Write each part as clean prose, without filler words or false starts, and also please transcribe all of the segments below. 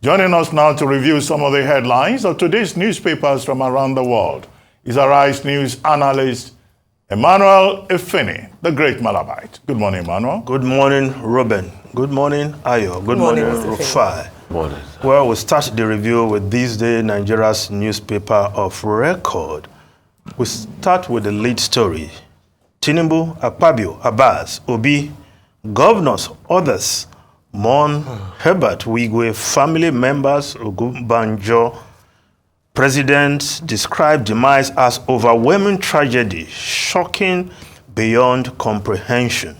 Joining us now to review some of the headlines of today's newspapers from around the world is our Arise News analyst, Emmanuel Efeni, the great Malabite. Good morning, Emmanuel. Good morning, Ruben. Good morning, Ayo. Good morning, Rufai. Morning. Well, we'll start the review with this day Nigeria's newspaper of record. We start with the lead story. Tinubu, Akpabio, Abbas, Obi, governors, others, Mourn, Herbert Wigwe, family members, Ogunbanjo. President described demise as overwhelming tragedy, shocking beyond comprehension.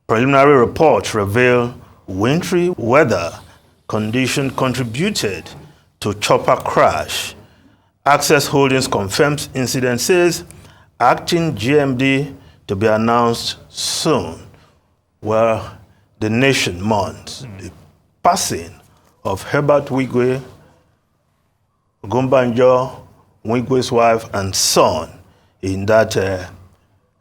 Preliminary reports reveal wintry weather condition contributed to chopper crash. Access Holdings confirms incident, says acting GMD to be announced soon. Well, the nation mourns the passing of Herbert Wigwe, Ogunbanjo, Wigwe's wife and son in that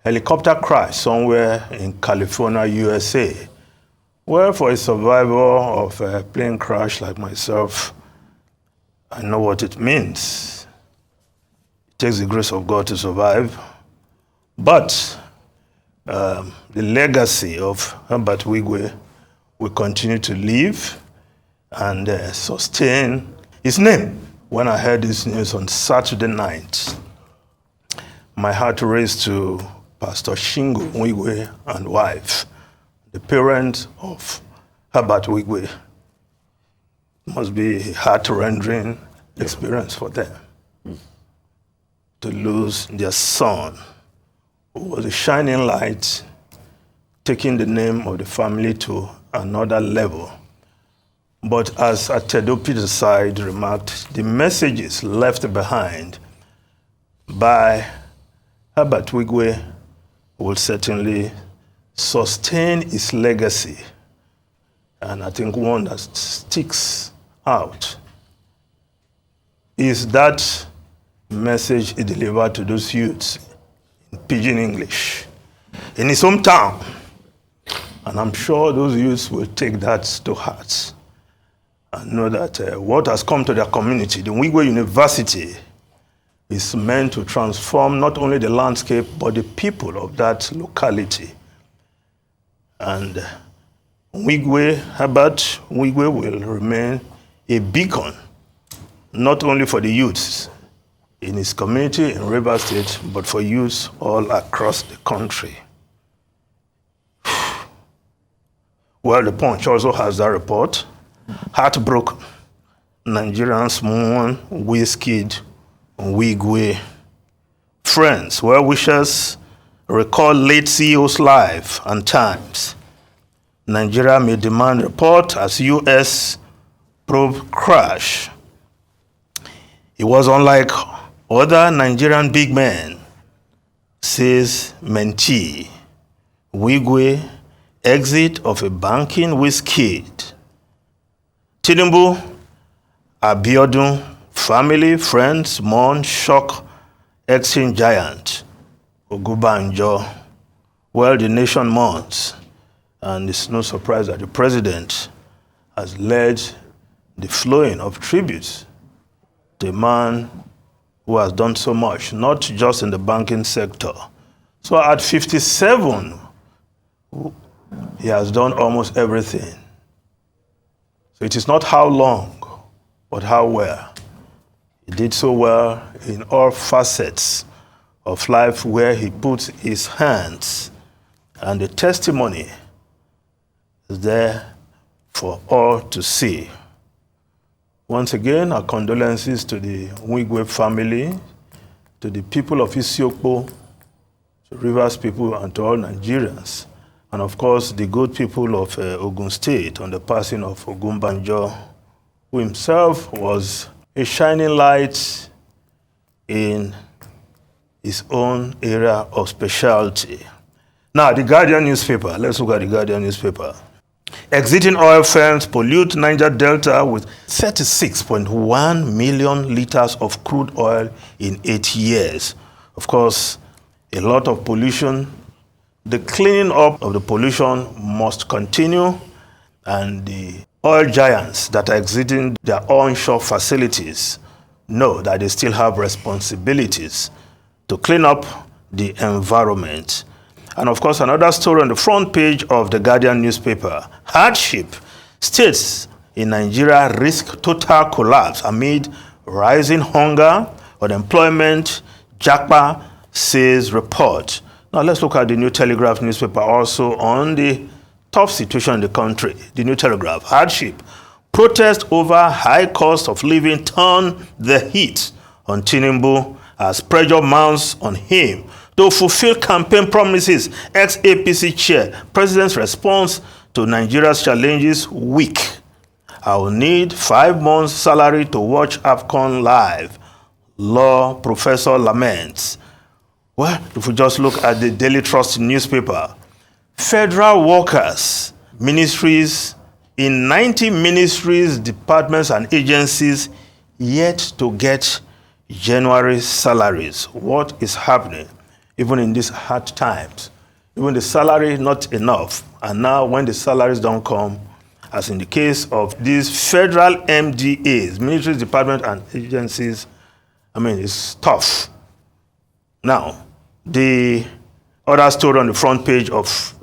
helicopter crash somewhere in California, USA. Well, for a survivor of a plane crash like myself, I know what it means. It takes the grace of God to survive. But the legacy of Herbert Wigwe will continue to live and sustain his name. When I heard this news on Saturday night, my heart raced to Pastor Shingo Wigwe and wife, the parents of Herbert Wigwe. It must be a heart-rending experience for them to lose their son, who was a shining light, taking the name of the family to another level. But as Atedopi's side remarked, the messages left behind by Herbert Wigwe will certainly sustain his legacy. And I think one that sticks out is that message he delivered to those youths in pidgin English in his hometown. And I'm sure those youths will take that to heart and know that what has come to their community, the Wigwe University, is meant to transform not only the landscape, but the people of that locality. And Herbert Wigwe will remain a beacon, not only for the youths in his community in Rivers State, but for youths all across the country. Well, the Punch also has that report. Heartbroken Nigerians mourn Wizkid Wigwe. Friends, well-wishers recall late CEO's life and times. Nigeria may demand report as U.S. probe crash. He was unlike other Nigerian big men, says mentee. Wigwe, exit of a banking Wizkid. Tinubu, Abiodun, family, friends, mourn, shock, exchange giant, Ogunbanjo. Well, the nation mourns, and it's no surprise that the president has led the flowing of tributes to a man who has done so much, not just in the banking sector. So at 57, he has done almost everything. So it is not how long, but how well. He did so well in all facets of life where he puts his hands, and the testimony is there for all to see. Once again, our condolences to the Wigwe family, to the people of Isiokpo, to Rivers people, and to all Nigerians. And of course, the good people of Ogun State on the passing of Ogunbanjo, who himself was a shining light in his own area of specialty. Now, the Guardian newspaper. Let's look at the Guardian newspaper. Exiting oil firms pollute Niger Delta with 36.1 million liters of crude oil in 8 years. Of course, a lot of pollution. The cleaning up of the pollution must continue, and the oil giants that are exiting their onshore facilities know that they still have responsibilities to clean up the environment. And of course, another story on the front page of the Guardian newspaper, Hardship, states in Nigeria risk total collapse amid rising hunger, unemployment, JAPA says report. Now let's look at the New Telegraph newspaper also on the tough situation in the country. The New Telegraph, Hardship, protest over high cost of living turn the heat on Tinubu as pressure mounts on him to fulfill campaign promises. Ex-APC chair, president's response to Nigeria's challenges weak. I will need 5 months' salary to watch AFCON live. Law professor laments. Well, if we just look at the Daily Trust newspaper, federal workers, ministries, in 90 ministries, departments, and agencies yet to get January salaries. What is happening? Even in these hard times, even the salary not enough. And now when the salaries don't come, as in the case of these federal MDAs, ministries, departments, and agencies, I mean, it's tough. Now, the other story on the front page of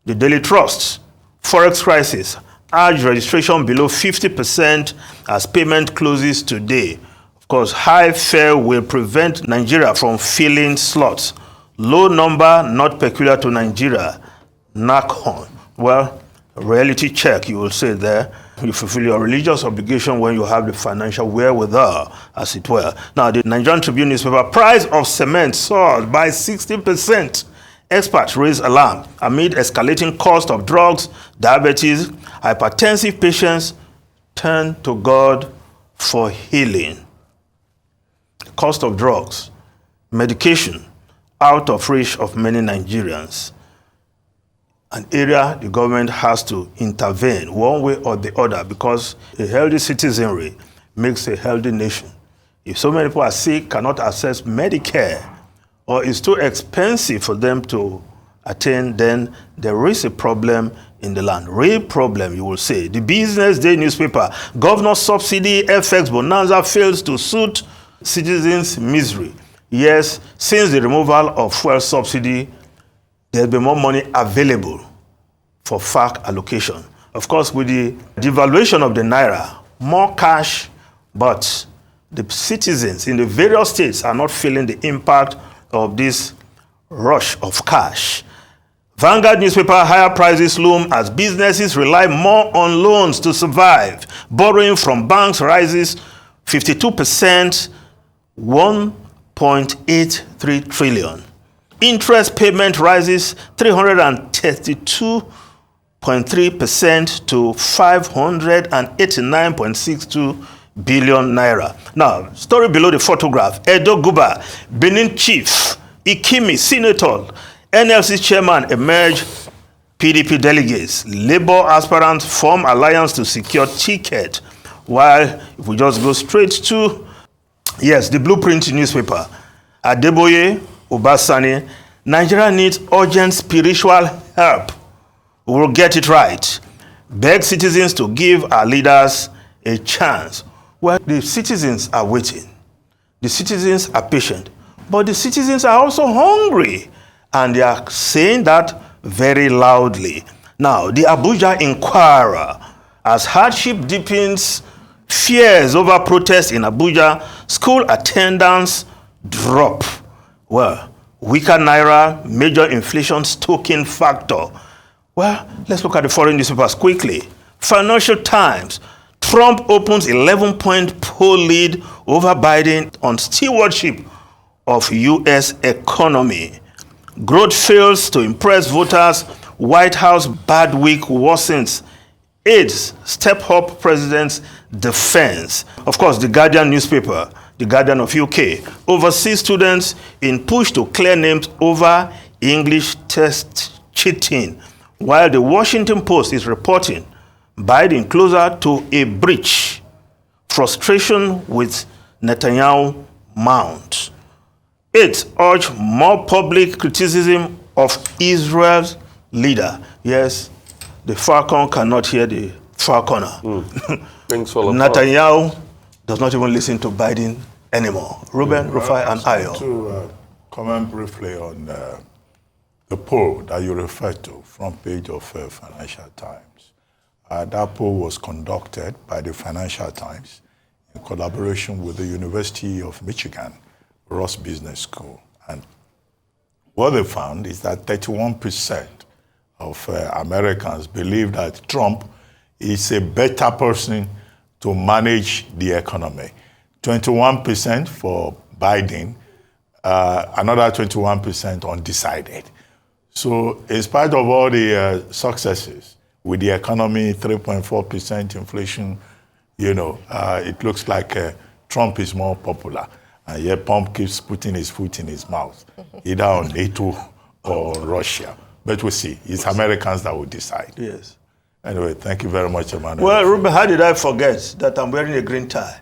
the Daily Trust, Forex crisis, urge registration below 50% as payment closes today. Of course, high fare will prevent Nigeria from filling slots. Low number not peculiar to Nigeria. Knock on. Well, reality check, you will say there. You fulfill your religious obligation when you have the financial wherewithal, as it were. Now, the Nigerian Tribune newspaper, price of cement soared by 60%. Experts raise alarm amid escalating cost of drugs, diabetes, hypertensive patients turn to God for healing. Cost of drugs, medication, out of reach of many Nigerians. An area the government has to intervene one way or the other, because a healthy citizenry makes a healthy nation. If so many people are sick, cannot access Medicare, or it's too expensive for them to attain, then there is a problem in the land. Real problem, you will say. The Business Day newspaper, governor subsidy FX bonanza fails to suit citizens' misery. Yes, since the removal of fuel subsidy, there's been more money available for FAC allocation. Of course, with the devaluation of the Naira, more cash, but the citizens in the various states are not feeling the impact of this rush of cash. Vanguard newspaper, higher prices loom as businesses rely more on loans to survive. Borrowing from banks rises 52%, 1.83 trillion. Interest payment rises 332.3% to 589.62 billion naira. Now, story below the photograph, Edo Guba, Benin chief, Ikimi, senator, NLC chairman emerge, PDP delegates, Labour aspirants form alliance to secure ticket. While, if we just go straight to, yes, the Blueprint newspaper, Adeboye, Obasani, Nigeria needs urgent spiritual help. We will get it right. Beg citizens to give our leaders a chance. Well, the citizens are waiting. The citizens are patient. But the citizens are also hungry. And they are saying that very loudly. Now, the Abuja Inquirer, as hardship deepens, fears over protests in Abuja, school attendance drop. Well, weaker Naira, major inflation stoking factor. Well, let's look at the foreign newspapers quickly. Financial Times, Trump opens 11-point poll lead over Biden on stewardship of U.S. economy. Growth fails to impress voters. White House bad week worsens. Aides step up president's defense. Of course, the Guardian newspaper, the Guardian of UK, overseas students in push to clear names over English test cheating. While the Washington Post is reporting Biden closer to a breach. Frustration with Netanyahu mounts. It urged more public criticism of Israel's leader. Yes, the falcon cannot hear the far corner. Things fall apart. Netanyahu does not even listen to Biden anymore. Ruben, Rufai, and Ayo. To comment briefly on the poll that you referred to, front page of Financial Times. That poll was conducted by the Financial Times in collaboration with the University of Michigan, Ross Business School. And what they found is that 31% of Americans believe that Trump is a better person to manage the economy. 21% for Biden, another 21% undecided. So in spite of all the successes with the economy, 3.4% inflation, it looks like Trump is more popular. And yet Trump keeps putting his foot in his mouth, either on NATO or Russia. But we'll see. It's Americans that will decide. Yes. Anyway, thank you very much, Emmanuel. Well, Ruben, how did I forget that I'm wearing a green tie?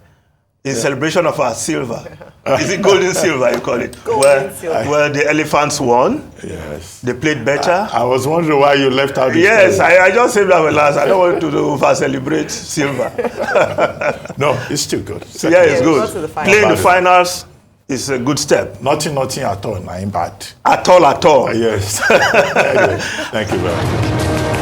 In celebration of our silver. Is it golden silver, you call it? Where the elephants won. Yes. They played better. I was wondering why you left out the Yes, I just saved that for last. I don't want to over-celebrate silver. No, it's still good. Yeah, it's good. Playing the finals is a good step. Nothing at all, not bad. At all. Yes. Anyway, thank you very much.